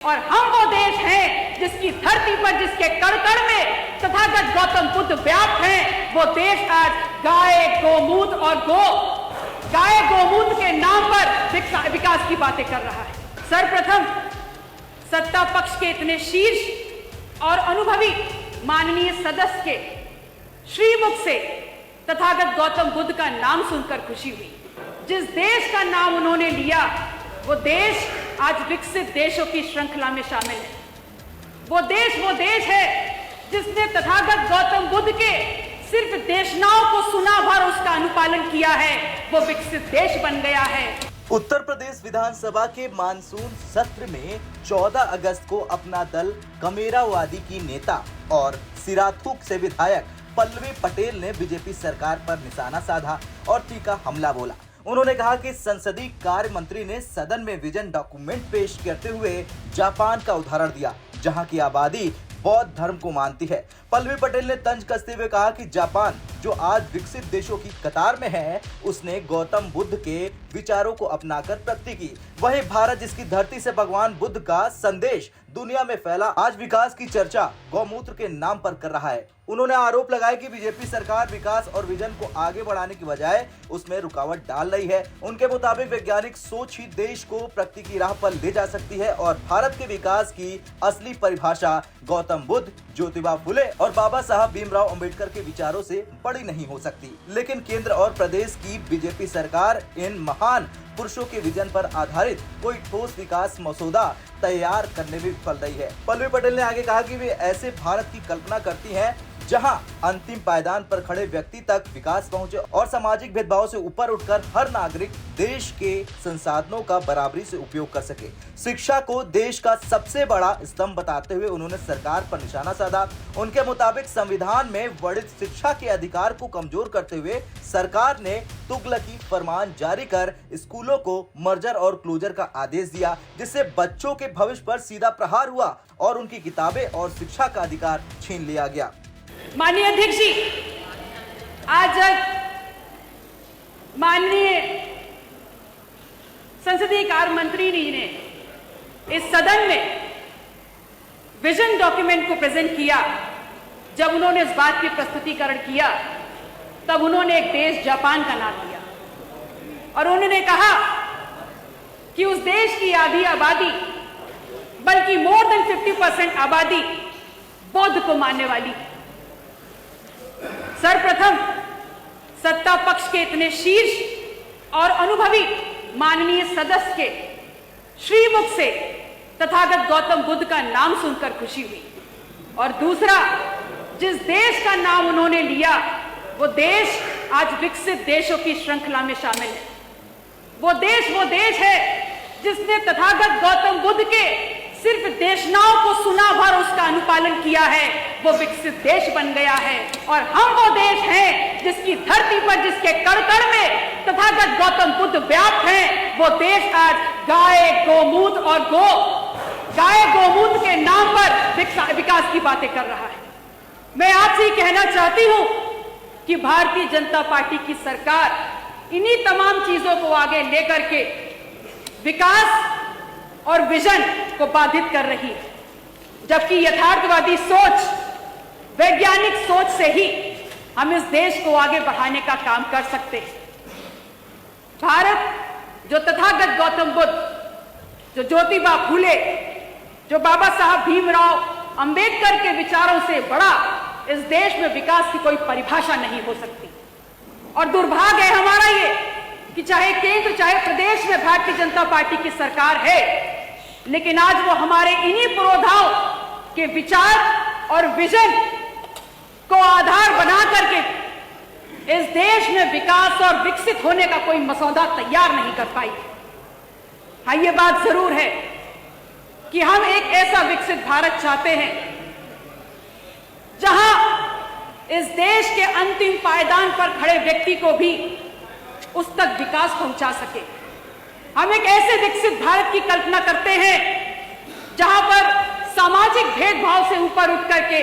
और हम वो देश हैं जिसकी धरती पर, जिसके कण कण में तथागत गौतम बुद्ध व्याप्त हैं। वो देश आज गाय, गोमूत्र और गाय गोमूत्र के नाम पर विकास की बातें कर रहा है। सर्वप्रथम सत्ता पक्ष के इतने शीर्ष और अनुभवी माननीय सदस्य के श्रीमुख से तथागत गौतम बुद्ध का नाम सुनकर खुशी हुई। जिस देश का नाम उन्होंने लिया वो देश आज विकसित देशों की श्रृंखला में शामिल है। वो देश है जिसने तथागत गौतम बुद्ध के सिर्फ देशनाओं को सुना भर उसका अनुपालन किया है, वो विकसित देश बन गया है। उत्तर प्रदेश विधानसभा के मानसून सत्र में 14 अगस्त को अपना दल कमेरावादी की नेता और सिराथुक से विधायक पल्लवी पटेल ने बीजेपी सरकार पर निशाना साधा और तीखा हमला बोला। उन्होंने कहा कि संसदीय कार्य मंत्री ने सदन में विजन डॉक्यूमेंट पेश करते हुए जापान का उदाहरण दिया, जहां की आबादी बौद्ध धर्म को मानती है। पल्लवी पटेल ने तंज कसते हुए कहा कि जापान, जो आज विकसित देशों की कतार में है, उसने गौतम बुद्ध के विचारों को अपनाकर प्रगति की। वहीं भारत, जिसकी धरती से भगवान बुद्ध का संदेश दुनिया में फैला, आज विकास की चर्चा गौमूत्र के नाम पर कर रहा है। उन्होंने आरोप लगाया कि बीजेपी सरकार विकास और विजन को आगे बढ़ाने की बजाय उसमें रुकावट डाल रही है। उनके मुताबिक वैज्ञानिक सोच ही देश को प्रगति की राह पर ले जा सकती है और भारत के विकास की असली परिभाषा गौतम बुद्ध, ज्योतिबा फुले और बाबा साहब भीमराव अंबेडकर के विचारों से बड़ी नहीं हो सकती। लेकिन केंद्र और प्रदेश की बीजेपी सरकार इन महान पुरुषों के विजन पर आधारित कोई ठोस विकास मसौदा तैयार करने में विफल रही है। पल्लवी पटेल ने आगे कहा कि वे ऐसे भारत की कल्पना करती हैं जहां अंतिम पायदान पर खड़े व्यक्ति तक विकास पहुंचे और सामाजिक भेदभाव से ऊपर उठकर हर नागरिक देश के संसाधनों का बराबरी से उपयोग कर सके। शिक्षा को देश का सबसे बड़ा स्तंभ बताते हुए उन्होंने सरकार पर निशाना साधा। उनके मुताबिक संविधान में वर्णित शिक्षा के अधिकार को कमजोर करते हुए सरकार ने तुगलकी फरमान जारी कर स्कूलों को मर्जर और क्लोजर का आदेश दिया, जिससे बच्चों के भविष्य पर सीधा प्रहार हुआ और उनकी किताबें और शिक्षा का अधिकार छीन लिया गया। माननीय अध्यक्ष जी, आज माननीय संसदीय कार्य मंत्री जी ने इस सदन में विजन डॉक्यूमेंट को प्रेजेंट किया, जब उन्होंने इस बात की प्रस्तुतिकरण किया तब उन्होंने एक देश जापान का नाम लिया और उन्होंने कहा कि उस देश की आधी आबादी, बल्कि मोर देन 50% आबादी बौद्ध को मानने वाली है। सर्वप्रथम सत्ता पक्ष के इतने शीर्ष और अनुभवी माननीय सदस्य के श्रीमुख से तथागत गौतम बुद्ध का नाम सुनकर खुशी हुई। और दूसरा, जिस देश का नाम उन्होंने लिया वो देश आज विकसित देशों की श्रृंखला में शामिल है। वो देश है जिसने तथागत गौतम बुद्ध के सिर्फ देशनाओं को सुना भर उसका अनुपालन किया है, वो विकसित देश बन गया है। और हम वो देश हैं जिसकी धरती पर, जिसके कण कण में तथागत गौतम बुद्ध व्याप्त हैं। वो देश आज गाय, गोमूत्र और गाय गोमूत्र के नाम पर विकास की बातें कर रहा है। मैं आपसे ही कहना चाहती हूं कि भारतीय जनता पार्टी की सरकार इन्हीं तमाम चीजों को आगे लेकर के विकास और विजन को बाधित कर रही है, जबकि यथार्थवादी सोच, वैज्ञानिक सोच से ही हम इस देश को आगे बढ़ाने का काम कर सकते हैं। भारत, जो तथागत गौतम बुद्ध, जो ज्योतिबा फुले, जो बाबा साहब भीमराव अंबेडकर के विचारों से बड़ा, इस देश में विकास की कोई परिभाषा नहीं हो सकती। और दुर्भाग्य है हमारा ये कि चाहे केंद्र चाहे प्रदेश में भारतीय जनता पार्टी की सरकार है, लेकिन आज वो हमारे इन्हीं पुरोधाओं के विचार और विजन को आधार बना करके इस देश में विकास और विकसित होने का कोई मसौदा तैयार नहीं कर पाई। हाँ, ये बात जरूर है कि हम एक ऐसा विकसित भारत चाहते हैं जहां इस देश के अंतिम पायदान पर खड़े व्यक्ति को भी उस तक विकास पहुंचा सके। हम एक ऐसे विकसित भारत की कल्पना करते हैं जहां पर सामाजिक भेदभाव से ऊपर उठ करके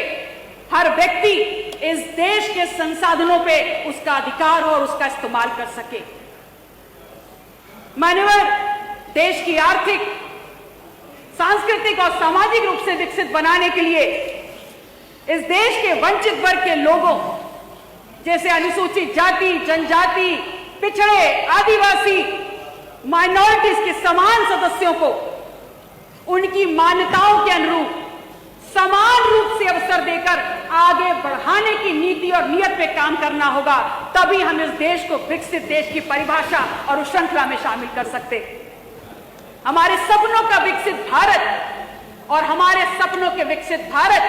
हर व्यक्ति इस देश के संसाधनों पे उसका अधिकार हो और उसका इस्तेमाल कर सके। मान्यवर, देश की आर्थिक सांस्कृतिक और सामाजिक रूप से विकसित बनाने के लिए इस देश के वंचित वर्ग के लोगों जैसे अनुसूचित जाति, जनजाति, पिछड़े, आदिवासी, माइनॉरिटीज के समान सदस्यों को उनकी मान्यताओं के अनुरूप समान रूप से अवसर देकर आगे बढ़ाने की नीति और नियत पे काम करना होगा। तभी हम इस देश को विकसित देश की परिभाषा और उस श्रृंखला में शामिल कर सकते। हमारे सपनों का विकसित भारत और हमारे सपनों के विकसित भारत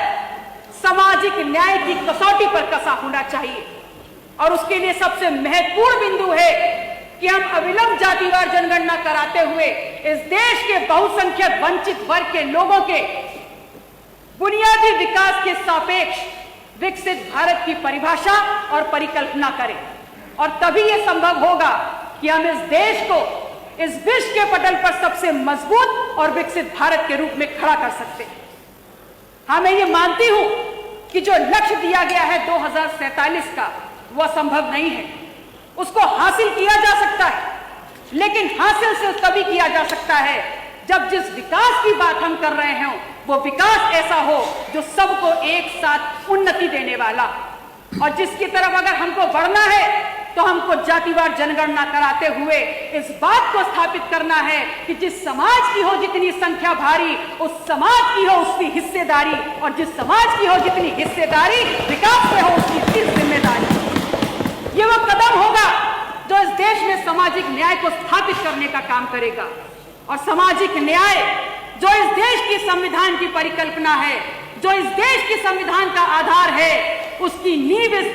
सामाजिक न्याय की कसौटी पर कसा होना चाहिए और उसके लिए सबसे महत्वपूर्ण बिंदु है कि हम अविलंब जातिवार जनगणना कराते हुए इस देश के बहुसंख्यक वंचित वर्ग के लोगों के बुनियादी विकास के सापेक्ष विकसित भारत की परिभाषा और परिकल्पना करें और तभी यह संभव होगा कि हम इस देश को इस विश्व के पटल पर सबसे मजबूत और विकसित भारत के रूप में खड़ा कर सकते हैं। हाँ, मैं ये मानती हूं कि जो लक्ष्य दिया गया है 2047 का वह संभव नहीं है। उसको हासिल किया जा सकता है, लेकिन हासिल से तभी किया जा सकता है जब जिस विकास की बात हम कर रहे हैं वो विकास ऐसा हो जो सबको एक साथ उन्नति देने वाला, और जिसकी तरफ अगर हमको बढ़ना है तो हमको जातिवार जनगणना कराते हुए इस बात को स्थापित करना है कि जिस समाज की हो जितनी संख्या भारी उस समाज की हो उसकी हिस्सेदारी, और जिस समाज की हो जितनी हिस्सेदारी विकास में हो उसकी फिर जिम्मेदारी। ये वो कदम होगा जो इस देश में सामाजिक न्याय को स्थापित करने का काम करेगा, और सामाजिक न्याय जो इस देश की संविधान की परिकल्पना है, जो इस देश की संविधान का आधार है, उसकी नींव इस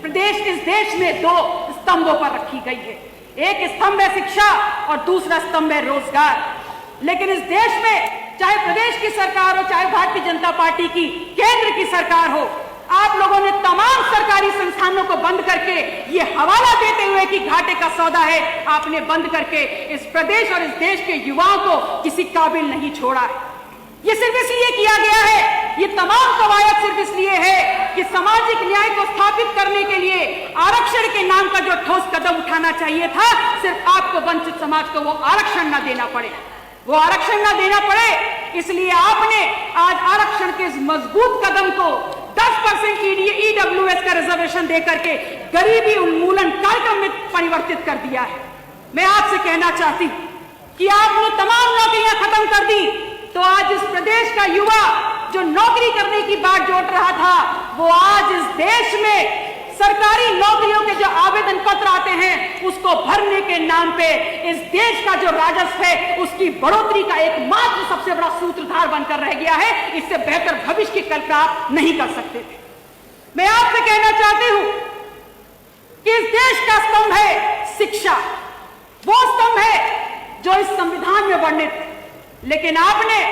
देश में दो स्तंभों पर रखी गई है। एक स्तंभ है शिक्षा और दूसरा स्तंभ है रोजगार। लेकिन इस देश में चाहे प्रदेश की सरकार हो चाहे भारतीय जनता पार्टी की केंद्र की सरकार हो, आप लोगों ने तमाम सरकारी संस्थानों को बंद करके ये हवाला देते हुए कि घाटे का सौदा है, आपने बंद करके इस प्रदेश और इस देश के युवाओं को किसी काबिल नहीं छोड़ा है। ये सिर्फ इसलिए किया गया है, ये तमाम कवायद सिर्फ इसलिए है कि सामाजिक न्याय को स्थापित करने के लिए आरक्षण के नाम का जो ठोस कदम उठाना चाहिए था, सिर्फ आपको वंचित समाज को वो आरक्षण ना देना पड़े, वो आरक्षण ना देना पड़े, इसलिए आपने आज आरक्षण के इस मजबूत कदम को 10% EWS का रिजर्वेशन देकर के गरीबी उन्मूलन कार्यक्रम में परिवर्तित कर दिया है। मैं आपसे कहना चाहती हूं कि आपने तमाम नौकरियां खत्म कर दी, तो आज इस प्रदेश का युवा जो नौकरी करने की बात जोड़ रहा था, वो आज इस देश में सरकारी नौकरियों के जो आवेदन पत्र आते हैं उसको भरने के नाम पे इस देश का जो राजस्व है उसकी बढ़ोतरी का एकमात्र सबसे बड़ा सूत्रधार बनकर रह गया है। इससे बेहतर भविष्य की कल्पना आप नहीं कर सकते थे। मैं आपसे कहना चाहती हूं कि इस देश का स्तंभ है शिक्षा, वो स्तंभ है जो इस संविधान में वर्णित है, लेकिन आपने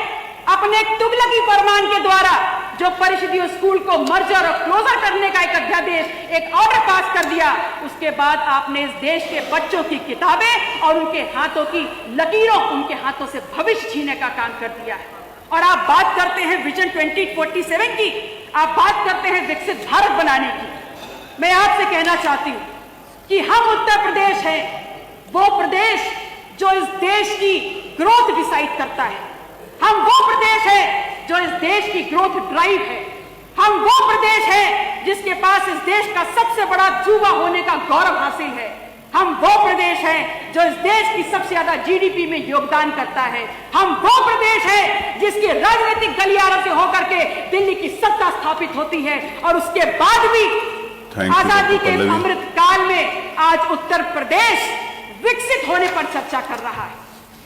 अपने तुगलकी फरमान के द्वारा जो परिषदीय स्कूल को मर्जर और क्लोजर करने का एक अध्यादेश, एक ऑर्डर पास कर दिया, उसके बाद आपने इस देश के बच्चों की किताबें और उनके हाथों की लकीरों, उनके हाथों से भविष्य छीनने का काम कर दिया है। और आप बात करते हैं विजन 2047 की, आप बात करते हैं विकसित भारत बनाने की। मैं आपसे कहना चाहती हूं कि हम उत्तर प्रदेश हैं, वो प्रदेश जो इस देश की ग्रोथ डिसाइड करता है। हम वो प्रदेश है जो इस देश की ग्रोथ ड्राइव है। हम वो प्रदेश है जिसके पास इस देश का सबसे बड़ा युवा होने का गौरव हासिल है। हम वो प्रदेश है जो इस देश की सबसे ज्यादा GDP में योगदान करता है। हम वो प्रदेश है जिसके राजनीतिक गलियारों से होकर के दिल्ली की सत्ता स्थापित होती है, और उसके बाद भी आजादी के अमृत काल में आज उत्तर प्रदेश विकसित होने पर चर्चा कर रहा है,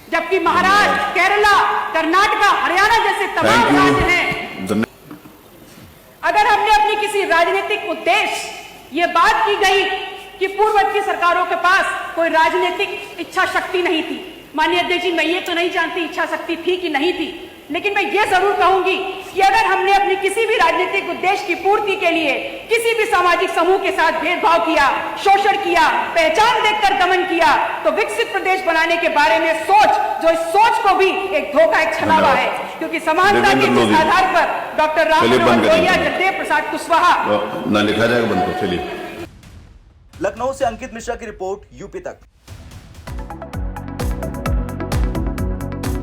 जबकि महाराष्ट्र, केरला, कर्नाटका, हरियाणा जैसे तमाम राज्य हैं। अगर हमने अपनी किसी राजनीतिक उद्देश्य ये बात की गई कि पूर्ववर्ती सरकारों के पास कोई राजनीतिक इच्छा शक्ति नहीं थी, माननीय अध्यक्ष जी मैं ये तो नहीं जानती इच्छा शक्ति थी कि नहीं थी, लेकिन मैं ये जरूर कहूंगी कि अगर हमने अपनी किसी भी राजनीतिक उद्देश्य की पूर्ति के लिए किसी भी सामाजिक समूह के साथ भेदभाव किया, शोषण किया, पहचान देखकर दमन किया, तो विकसित प्रदेश बनाने के बारे में सोच, जो इस सोच को भी एक धोखा, एक छलावा है, क्योंकि समानता के जिस आधार पर डॉक्टर राम मनोहर लोहिया, जगदेव प्रसाद कुशवाहा ना लिखा जाएगा बंद को। चलिए, लखनऊ से अंकित मिश्रा की रिपोर्ट, यूपी तक।